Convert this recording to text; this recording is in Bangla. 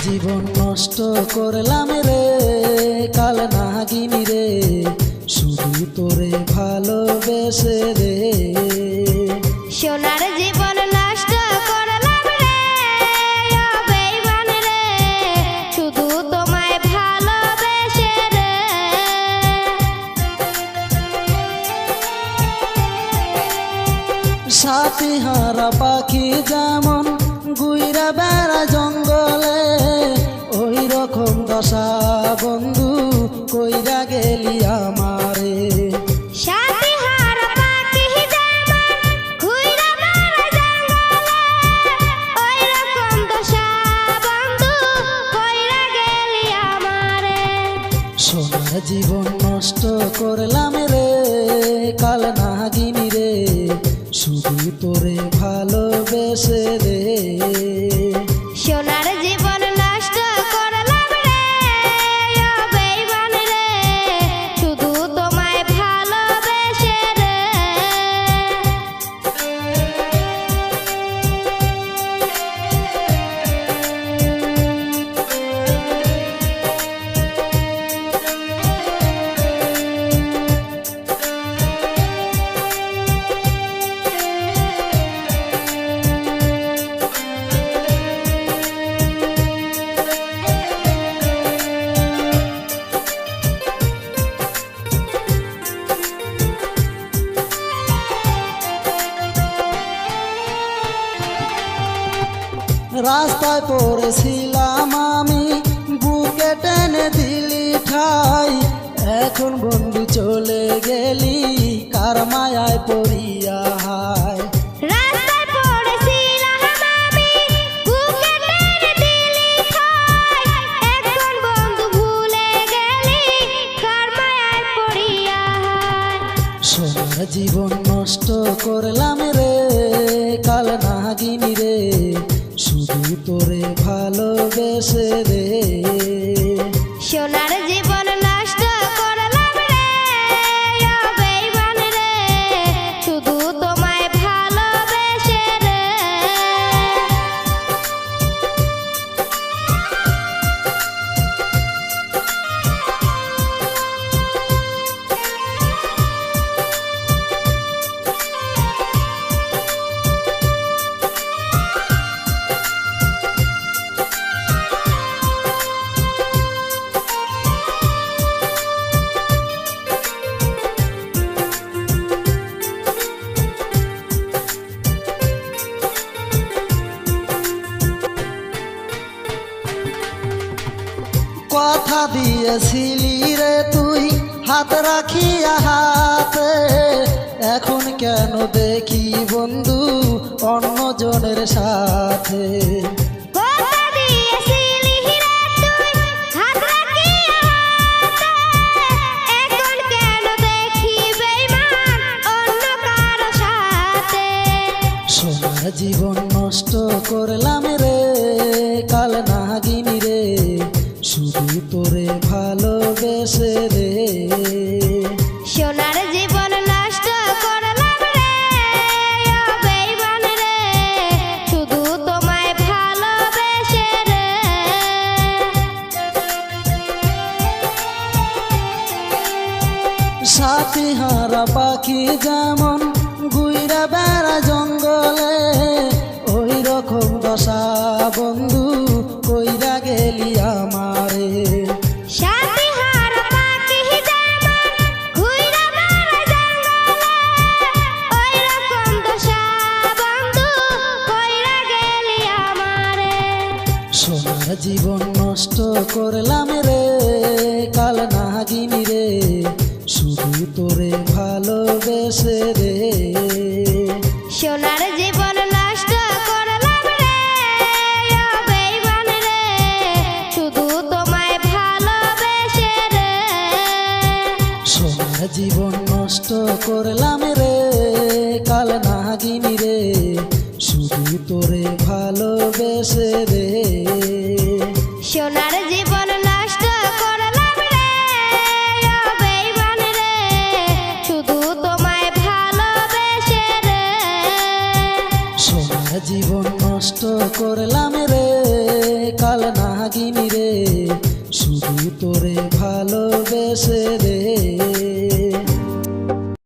জীবন নষ্ট করলাম রে কাল নাগিনী রে, শুধু তোরে ভালোবেসে রে। সোনার জীবন নষ্ট করলাম রে ও বেঈমান রে, শুধু তোমায় ভালোবেসে রে। সাথী হারা পাখি যেমন গুইরা বেড়া জঙ্গলে, ওই রকম দশা বন্ধু কইরা গেলি আমারে। সাথী হারা পাখি যেমন ঘুইরা বেড়া জঙ্গলে, ওই রকম দশা বন্ধু কইরা গেলি আমারে। সোনার জীবন নষ্ট করলাম রে কাল নাগিনী রে, শুধু তোরে ভালোবেসে রে। সোনার জীবন নষ্ট করলাম রে ও বেঈমান রে, শুধু তোমায় ভালোবেসে রে। রাস্তায় পড়েছিলাম আমি, বুকে টেনে দিলি ঠাই, এখন বন্ধু চলে গেলি কার মায়ায় পড়িয়া হায়। রাস্তায় পড়েছিলাম আমি, বুকে টেনে দিলি ঠাই, এখন বন্ধু ভুলে গেলি কার মায়ায় পড়িয়া হায়। সোনার জীবন নষ্ট করলাম রে কাল নাগিনী রে, শুধু তোরে ভালোবেসে রে। সোনার জীবন নষ্ট করলাম রে ও বেঈমান রে, শুধু তোমায় ভালোবেসে রে। কথা দিয়েছিলি রে তুই হাত রাখিয়া হাতে, এখন কেন দেখি বন্ধু অন্যজনের সাথে। কথা দিয়েছিলি রে তুই হাত রাখিয়া হাতে, এখন কেন দেখি বেঈমান অন্য কারো সাথে। সোনার জীবন নষ্ট করলাম রে কাল নাগিনী রে, শুধু তোরে ভালোবেসে রে। সোনার জীবন নষ্ট করলাম রে ও বেঈমান রে, শুধু তোমায় ভালোবেসে রে। সাথী হারা পাখি যেমন গুইরা বেড়া জঙ্গলে, ওই রকম দশা বন্ধু কইরা গেলি আমারে। সাথী হারা পাখি যেমন ঘুইরা বেড়া জঙ্গলে, ওই রকম দশা বন্ধু কইরা গেলি আমারে। সোনার জীবন নষ্ট করলাম রে কাল নাগিনী রে, শুধু তোরে ভালোবেসে রে। সোনার জীবন নষ্ট করলাম রে ও বেঈমান রে, শুধু তোমায় ভালোবেসে রে। সোনার জীবন নষ্ট করলাম রে কাল নাগিনী রে, শুধু তোরে ভালোবেসে রে।